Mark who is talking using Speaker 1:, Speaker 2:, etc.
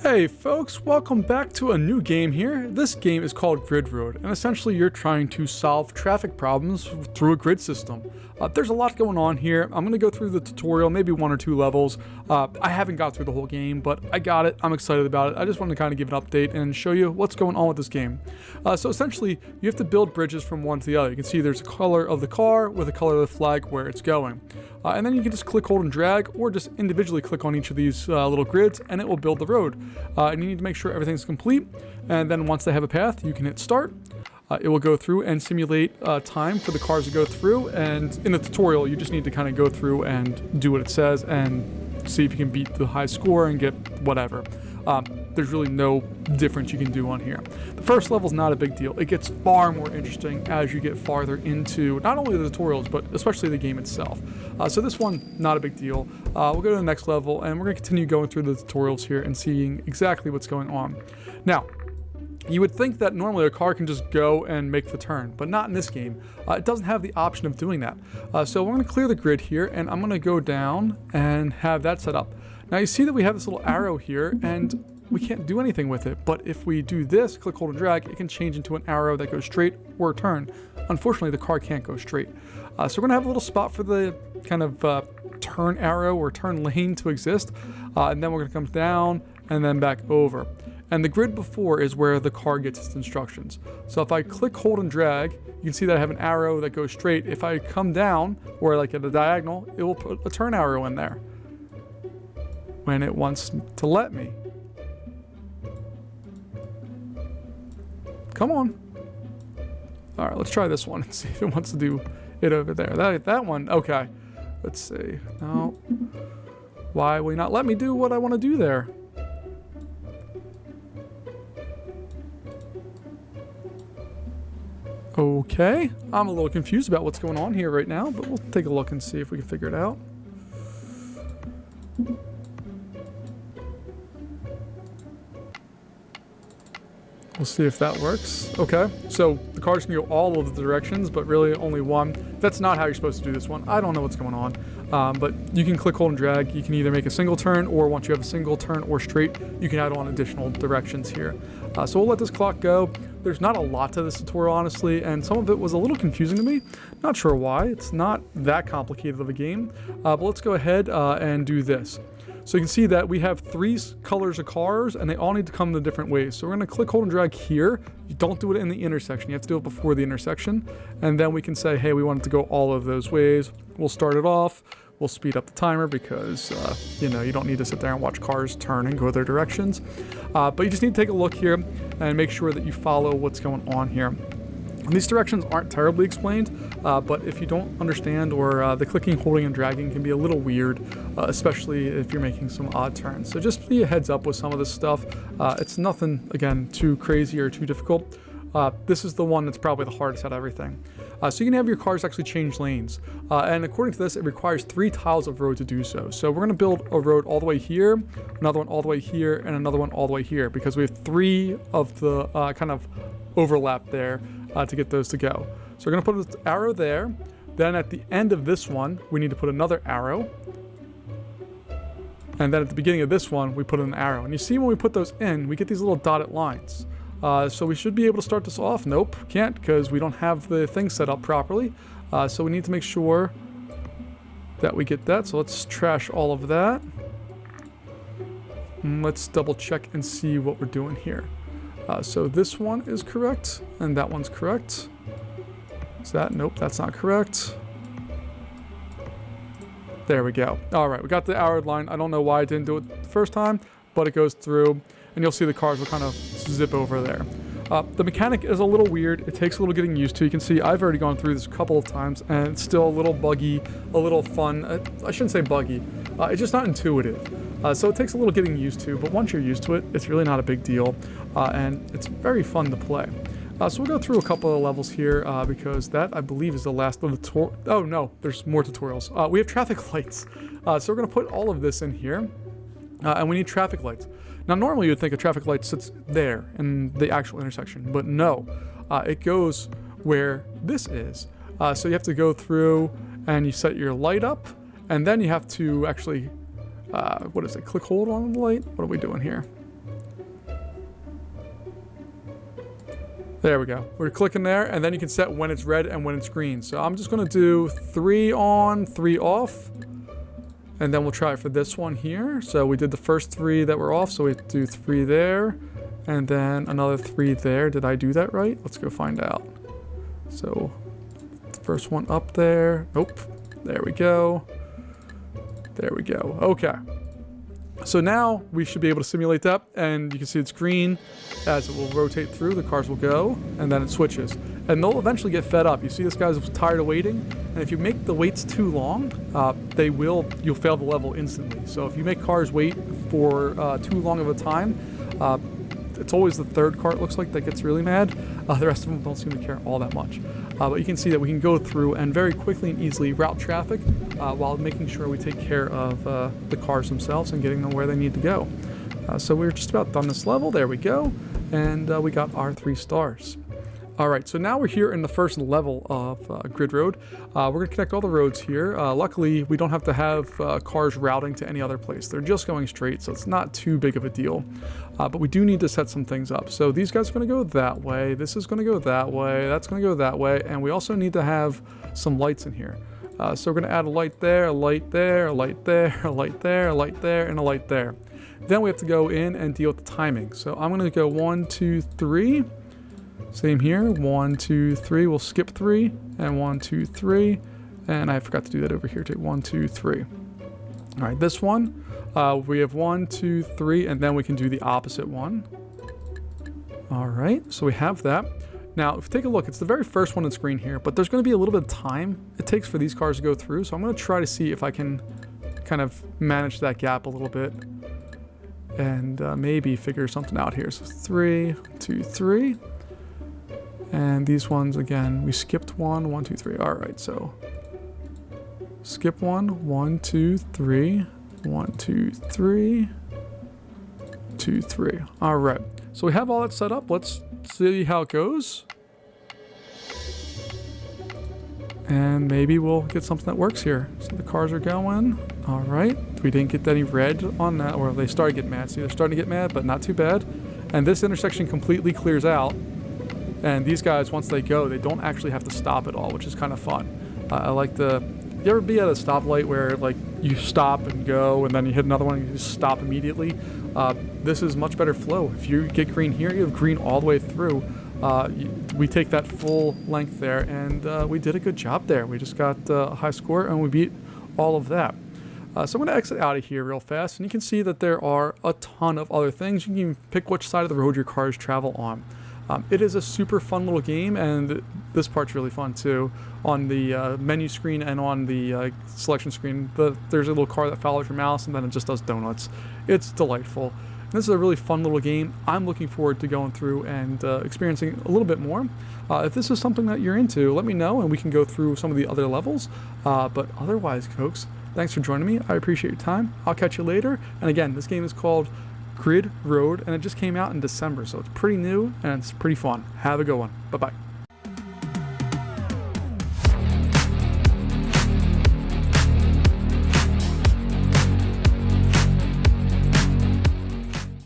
Speaker 1: Hey folks, welcome back to a new game here. This game is called GRIDROAD, and essentially you're trying to solve traffic problems through a grid system. There's a lot going on here. I'm going to go through the tutorial, maybe 1 or 2 levels. I haven't got through the whole game, but I got it. I'm excited about it. I just wanted to kind of give an update and show you what's going on with this game. So essentially, you have to build bridges from one to the other. You can see there's a color of the car with a color of the flag where it's going. And then you can just click, hold, and drag, or just individually click on each of these little grids, and it will build the road. And you need to make sure everything's complete, and then once they have a path, you can hit start. It will go through and simulate time for the cars to go through, and in the tutorial, you just need to kind of go through and do what it says and see if you can beat the high score and get whatever. There's really no difference you can do on here. The first level is not a big deal. It gets far more interesting as you get farther into not only the tutorials, but especially the game itself. So this one, not a big deal. We'll go to the next level, and we're going to continue going through the tutorials here and seeing exactly what's going on. Now, you would think that normally a car can just go and make the turn, but not in this game. It doesn't have the option of doing that. So we're going to clear the grid here, and I'm going to go down and have that set up. Now you see that we have this little arrow here, and we can't do anything with it, but if we do this, click, hold, and drag, it can change into an arrow that goes straight or turn. Unfortunately, the car can't go straight. So we're going to have a little spot for the kind of turn arrow or turn lane to exist, and then we're going to come down and then back over. And the grid before is where the car gets its instructions. So if I click, hold, and drag, you can see that I have an arrow that goes straight. If I come down, or like at a diagonal, it will put a turn arrow in there when it wants to let me. Come on. All right, let's try this one and see if it wants to do it over there. That one, okay. Let's see. No. Why will you not let me do what I want to do there? Okay, I'm a little confused about what's going on here right now, but we'll take a look and see if we can figure it out. We'll see if that works. Okay, so the cars can go all of the directions, but really only one. That's not how you're supposed to do this one. I don't know what's going on, but you can click, hold, and drag. You can either make a single turn, or once you have a single turn or straight, you can add on additional directions here. So we'll let this clock go. There's not a lot to this tutorial, honestly, and some of it was a little confusing to me. Not sure why. It's not that complicated of a game, but let's go ahead and do this. So you can see that we have 3 colors of cars, and they all need to come in different ways. So we're going to click, hold, and drag here. You don't do it in the intersection. You have to do it before the intersection. And then we can say, hey, we want it to go all of those ways. We'll start it off. We'll speed up the timer because, you don't need to sit there and watch cars turn and go their directions. But you just need to take a look here and make sure that you follow what's going on here. And these directions aren't terribly explained, but if you don't understand, or the clicking, holding, and dragging can be a little weird, especially if you're making some odd turns. So just be a heads up with some of this stuff. It's nothing, again, too crazy or too difficult. This is the one that's probably the hardest out of everything. So you can have your cars actually change lanes. And according to this, it requires 3 tiles of road to do so. So we're going to build a road all the way here, another one all the way here, and another one all the way here, because we have 3 of the kind of overlap there to get those to go. So we're going to put an arrow there. Then at the end of this one, we need to put another arrow. And then at the beginning of this one, we put an arrow. And you see when we put those in, we get these little dotted lines. So we should be able to start this off. Nope, can't, because we don't have the thing set up properly. So we need to make sure that we get that. So let's trash all of that. And let's double check and see what we're doing here. So this one is correct, and that one's correct. Is that? Nope, that's not correct. There we go. All right, we got the arrowed line. I don't know why I didn't do it the first time, but it goes through, and you'll see the cars will kind of zip over there. The mechanic is a little weird. It takes a little getting used to. You can see I've already gone through this a couple of times, and it's still a little buggy, a little fun. I shouldn't say buggy. It's just not intuitive. So it takes a little getting used to, but once you're used to it, it's really not a big deal, and it's very fun to play. So we'll go through a couple of levels here, because that, I believe, is the last of the oh no, there's more tutorials. We have traffic lights. So we're going to put all of this in here, and we need traffic lights. Now, normally you'd think a traffic light sits there in the actual intersection, but no, it goes where this is. So you have to go through and you set your light up, and then you have to actually, what is it, click hold on the light? What are we doing here? There we go. We're clicking there, and then you can set when it's red and when it's green. So I'm just gonna do 3 on, 3 off. And then we'll try it for this one here. So we did the first 3 that were off, so we do 3 there, and then another 3 there. Did I do that right? Let's go find out. So the first one up there. Nope. There we go. There we go. Okay. So now we should be able to simulate that, and you can see it's green as it will rotate through, the cars will go, and then it switches. And they'll eventually get fed up. You see this guy's tired of waiting, and if you make the waits too long, you'll fail the level instantly. So if you make cars wait for too long of a time, it's always the third car, it looks like, that gets really mad. The rest of them don't seem to care all that much. But you can see that we can go through and very quickly and easily route traffic while making sure we take care of the cars themselves and getting them where they need to go. So we're just about done this level. There we go. And we got our 3 stars. All right, so now we're here in the first level of Grid Road. We're going to connect all the roads here. Luckily, we don't have to have cars routing to any other place. They're just going straight, so it's not too big of a deal. But we do need to set some things up. So these guys are going to go that way. This is going to go that way. That's going to go that way. And we also need to have some lights in here. So we're going to add a light there, a light there, a light there, a light there, a light there, and a light there. Then we have to go in and deal with the timing. So I'm going to go 1, 2, 3. Same here, 1, 2, 3. We'll skip 3, and 1, 2, 3. And I forgot to do that over here too. 1, 2, 3. All right, this one, we have 1, 2, 3, and then we can do the opposite one. All right, so we have that. Now, if you take a look, it's the very first one that's green here, but there's going to be a little bit of time it takes for these cars to go through. So I'm going to try to see if I can kind of manage that gap a little bit and maybe figure something out here. So 3, 2, 3. And these ones, again, we skipped 1, 1, 2, 3. All right, so skip 1, 1, 2, 3, 1, 2, 3, 2, 3. All right, so we have all that set up. Let's see how it goes. And maybe we'll get something that works here. So the cars are going. All right, we didn't get any red on that, or they started getting mad. See, they're starting to get mad, but not too bad. And this intersection completely clears out. And these guys, once they go, they don't actually have to stop at all, which is kind of fun. I like the... You ever be at a stoplight where, like, you stop and go, and then you hit another one and you just stop immediately? This is much better flow. If you get green here, you have green all the way through. We take that full length there, and we did a good job there. We just got a high score, and we beat all of that. So I'm going to exit out of here real fast, and you can see that there are a ton of other things. You can even pick which side of the road your cars travel on. It is a super fun little game, and this part's really fun too. On the menu screen and on the selection screen, there's a little car that follows your mouse, and then it just does donuts. It's delightful. And this is a really fun little game. I'm looking forward to going through and experiencing a little bit more. If this is something that you're into, let me know, and we can go through some of the other levels. But otherwise, folks, thanks for joining me. I appreciate your time. I'll catch you later. And again, this game is called Grid Road, and it just came out in December, so it's pretty new and it's pretty fun. Have a good one. Bye-bye.